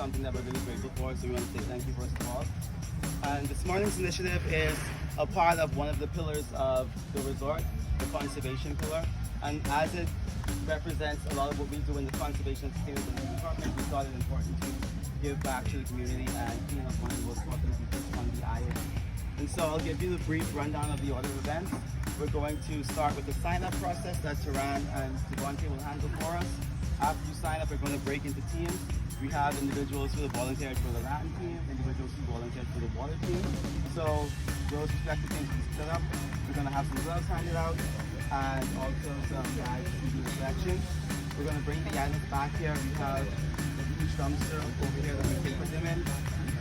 something that we're really grateful for, so we want to say thank you first of all. And this morning's initiative is a part of one of the pillars of the resort, the conservation pillar. And as it represents a lot of what we do in the conservation and sustainability department, we thought it important to give back to the community and clean up one of the most popular beaches on the island. And so I'll give you the brief rundown of the order of events. We're going to start with the sign-up process that Taran and Devontae will handle for us. After you sign up, we're going to break into teams. We have individuals who have volunteered for the Latin team, individuals who volunteered for the water team. So those respective teams will be split up. We're going to have some gloves handed out and also some guides to do the selection. We're going to bring the items back here. We have a huge dumpster over here that we can put them in.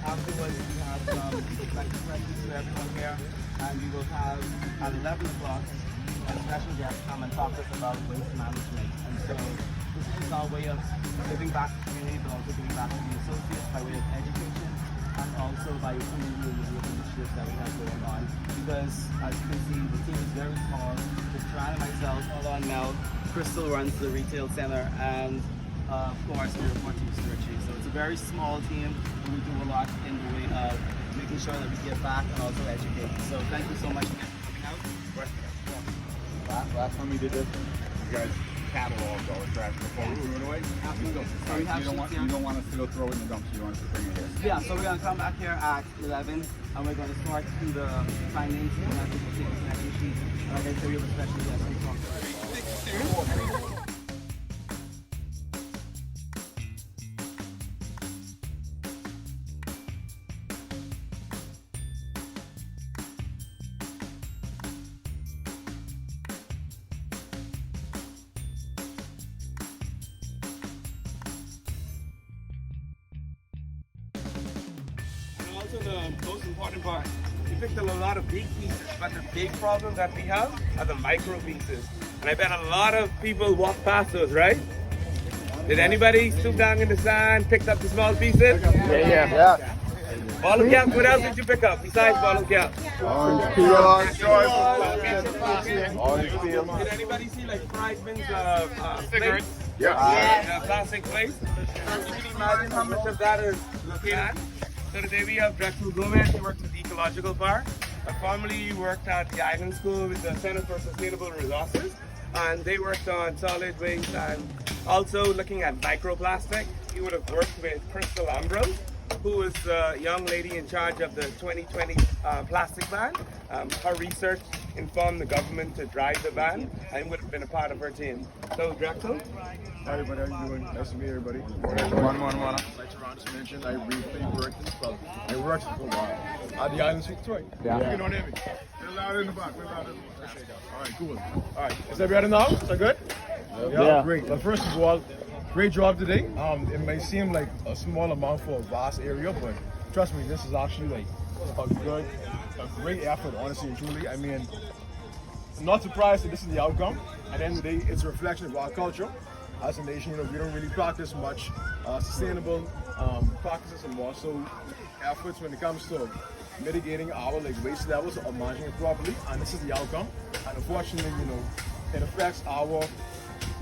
Afterwards, we have some reflective questions for everyone here. And we will have at 11 o'clock a special guest come and talk to us about waste management. And so this is our way of giving back to the community, but also giving back to the associates by way of education and also by community initiatives that we have going on. Because as you can see, the team is very small. Just Tran and myself, although Mel, Crystal runs the retail center, and of course we report to Mr. Ritchie. So it's a very small team, and we do a lot in the way of making sure that we give back and also educate. So thank you so much again for coming out. Last time we did this, you guys cataloged all the trash before we threw it away. Absolutely. So you don't want us to go throw it in the dumpster, you want us to bring it here. Yeah, so we're going to come back here at 11 and we're going to start through the findings and I think we'll take a connection sheet. Like I said, we have a special guest to talk to. Also the most important part, we picked up a lot of big pieces, but the big problem that we have are the micro pieces. And I bet a lot of people walk past those, right? Did anybody stoop down in the sand, picked up the small pieces? Yeah. Bottle cap, what else did you pick up besides bottle cap? Orange peels. Orange peels. Did anybody see like fried bins of cigarettes? Yeah. Plastic plates? You can imagine how much of that is looking at. So today we have Drexel Gomez, who works with the Ecological Park. Formerly worked at the Island School with the Center for Sustainable Resources, and they worked on solid waste and also looking at microplastic. He would have worked with Crystal Ambrose, who is the young lady in charge of the 2020 plastic ban. Her research informed the government to drive the ban and would have been a part of her team. So Drexel? Hi everybody, how you doing? Nice to meet everybody. Like Taran just mentioned, I briefly worked I worked for a while at the Island Suite Detroit. Yeah. You can hear me. We're loud in the back. Alright, cool. Alright, is that better now? Is that good? Yeah. Great. Well, first of all, great job today. It may seem like a small amount for a vast area, but trust me, this is actually like a great effort, honestly and truly. I mean, I'm not surprised that this is the outcome. At the end of the day, it's a reflection of our culture. As a nation, we don't really practice much sustainable practices and more so efforts when it comes to mitigating our waste levels or managing it properly. And this is the outcome. And unfortunately, it affects our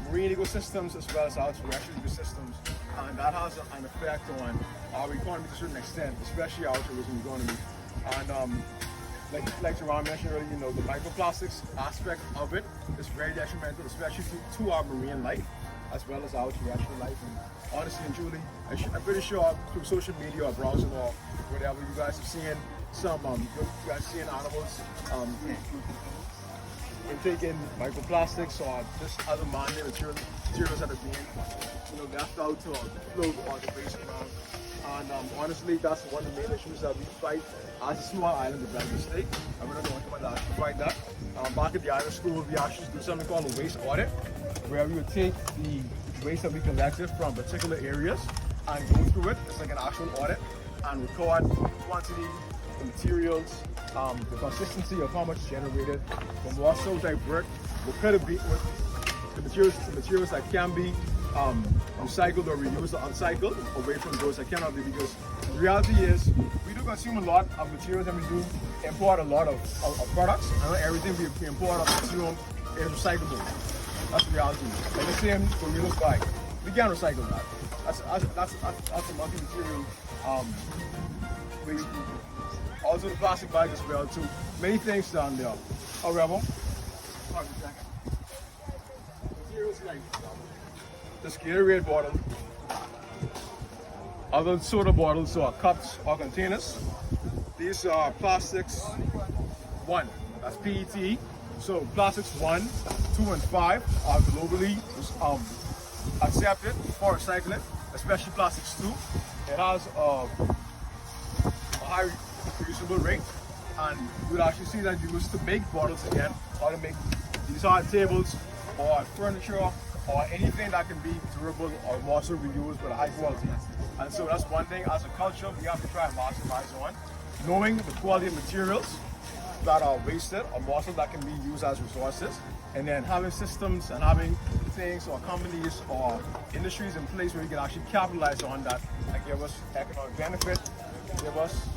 marine ecosystems as well as our terrestrial ecosystems, and that has an effect on our economy to a certain extent, especially our tourism economy. And like Taran mentioned earlier, the microplastics aspect of it is very detrimental, especially to our marine life as well as our terrestrial life. And honestly and truly, I'm pretty sure through social media or browsing or whatever, you guys have seen some animals taking microplastics or just other man-made materials that are being left out to float on the base ground. And honestly, that's one of the main issues that we fight as a small island of Blanket State. And we're not going to come about that to fight that. Back at the island school, we actually do something called a waste audit, where we would take the waste that we collected from particular areas and go through it. It's like an actual audit and record quantity, the materials, the consistency of how much generated, from also divert what could it be with the materials that can be recycled or reused or uncycled away from those that cannot be, because the reality is we do consume a lot of materials and we do import a lot of products, and not everything we import or consume is recyclable. That's the reality. Like the same for we look like. We can recycle that. that's a multi-material waste. Also the plastic bag as well too. Many things down there. However, materials like this Gatorade bottle, other soda bottles or cups or containers. These are plastics 1, that's PET. So plastics 1, 2, and 5 are globally accepted for recycling, especially plastics 2. It has a high reusable rate, and you'll actually see that used to make bottles again, or to make these hard tables or furniture or anything that can be durable or also reused with a high quality. And so that's one thing as a culture we have to try and maximize on, knowing the quality of materials that are wasted or muscle that can be used as resources, and then having systems and having things or companies or industries in place where we can actually capitalize on that and give us economic benefit, give us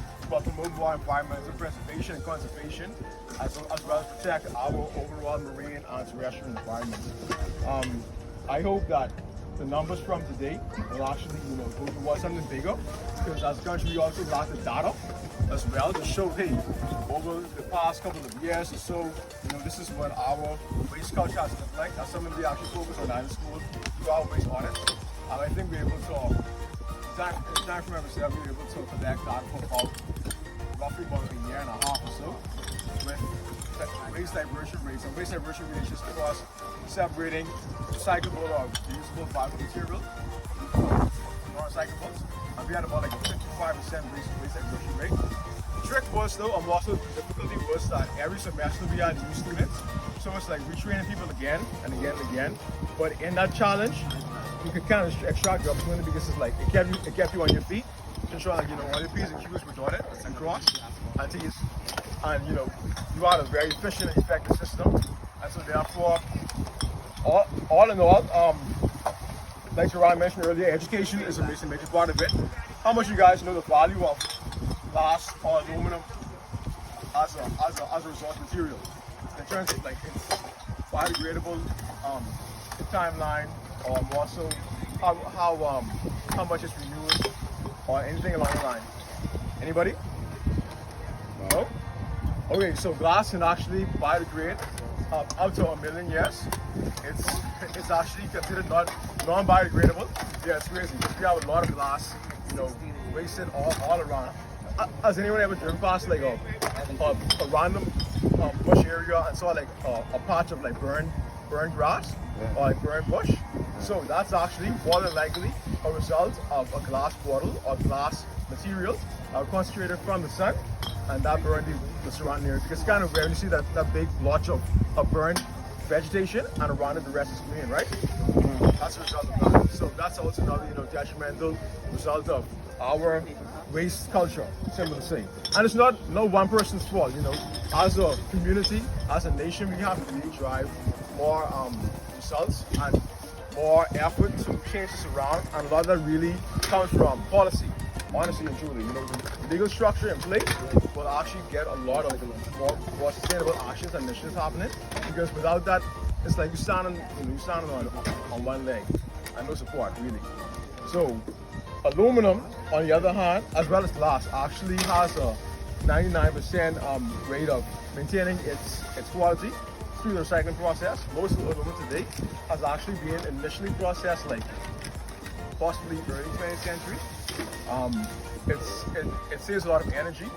promote more environmental preservation and conservation, as well as protect our overall marine and terrestrial environment. I hope that the numbers from today will actually, go towards something bigger, because as a country we also lack the data as well to show, hey, over the past couple of years or so, this is what our waste culture has looked like. That's something we actually focus on in school, do our waste audit. And I think we're able to, time from ourselves, we're able to collect that for about roughly about a year and a half or so, with waste diversion rates. And waste diversion rates just across separating recyclable or reusable viable material from non-recyclables. And we had about like a 55% waste diversion rate. The trick was though, and also the difficulty was that every semester we had new students. So it's like retraining people again and again and again. But in that challenge, you could kind of extract the opportunity, because it's like it kept you on your feet, ensuring all your P's and Q's were dotted and crossed, and you had a very efficient and effective system. And so therefore, all in all, like Jerron mentioned earlier, education is a major part of it. How much you guys know the value of glass or aluminum as a resource material in terms of like its biodegradable timeline, or also how much it's renewed, or anything along the line? Anybody? No? Okay, so glass can actually biodegrade up to 1 million years. It's actually considered non-biodegradable. Yeah, it's crazy. We have a lot of glass, wasted all around. Has anyone ever driven past like a random bush area and saw like a patch of like burned grass or like burned bush? So that's actually more than likely a result of a glass bottle or glass material concentrated from the sun, and that burned the surrounding area. Because it's kind of rare you see that big blotch of burned vegetation, and around it the rest is green, right? That's a result of that. So that's also another detrimental result of our waste culture, simple to say. And it's not no one person's fault. As a community, as a nation, we have to really drive more results and more effort to change this around, and a lot of that really comes from policy, honestly and truly. The legal structure in place will actually get a lot of more sustainable actions and initiatives happening, because without that, it's like you're standing on one leg and no support really. So aluminum, on the other hand, as well as glass, actually has a 99% rate of maintaining its quality through the recycling process. Most of the aluminum today has actually been initially processed like possibly early 20th century. It saves a lot of energy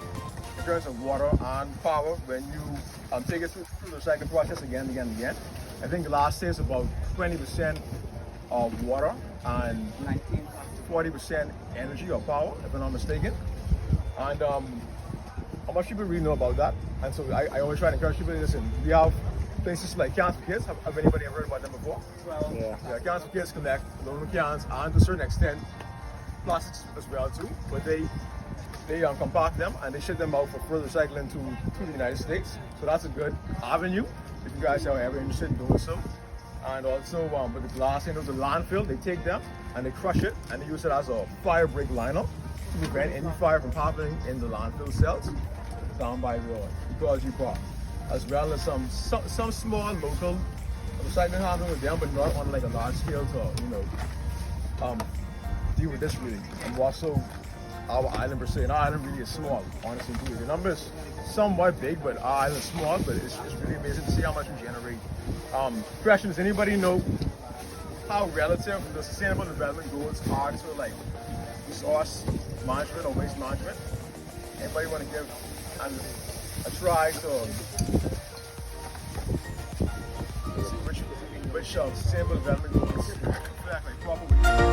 in terms of water and power when you take it through the recycling process again and again. I think glass saves about 20% of water and 40% energy or power, if I'm not mistaken. And how much people really know about that? And so I always try to encourage people to listen. We have places like Cans for Kids. Have anybody ever heard about them before? Well, yeah, Cans for Kids collect aluminum cans, and to a certain extent plastics as well too, but they compact them and they ship them out for further recycling to the United States. So that's a good avenue if you guys are ever interested in doing so. And also with the glass, the landfill, they take them and they crush it and they use it as a fire break liner to prevent any fire from happening in the landfill cells down by the ecology park, as well as some small local recycling happening with them, but not on like a large scale to deal with this really. And also our island per se. And our island really is small, honestly. The number is somewhat big, but our island is small, but it's really amazing to see how much we generate. Question, does anybody know how relative the sustainable development goals are to like resource management or waste management? Anybody want to give a try to see which sustainable development goals reflect like proper waste?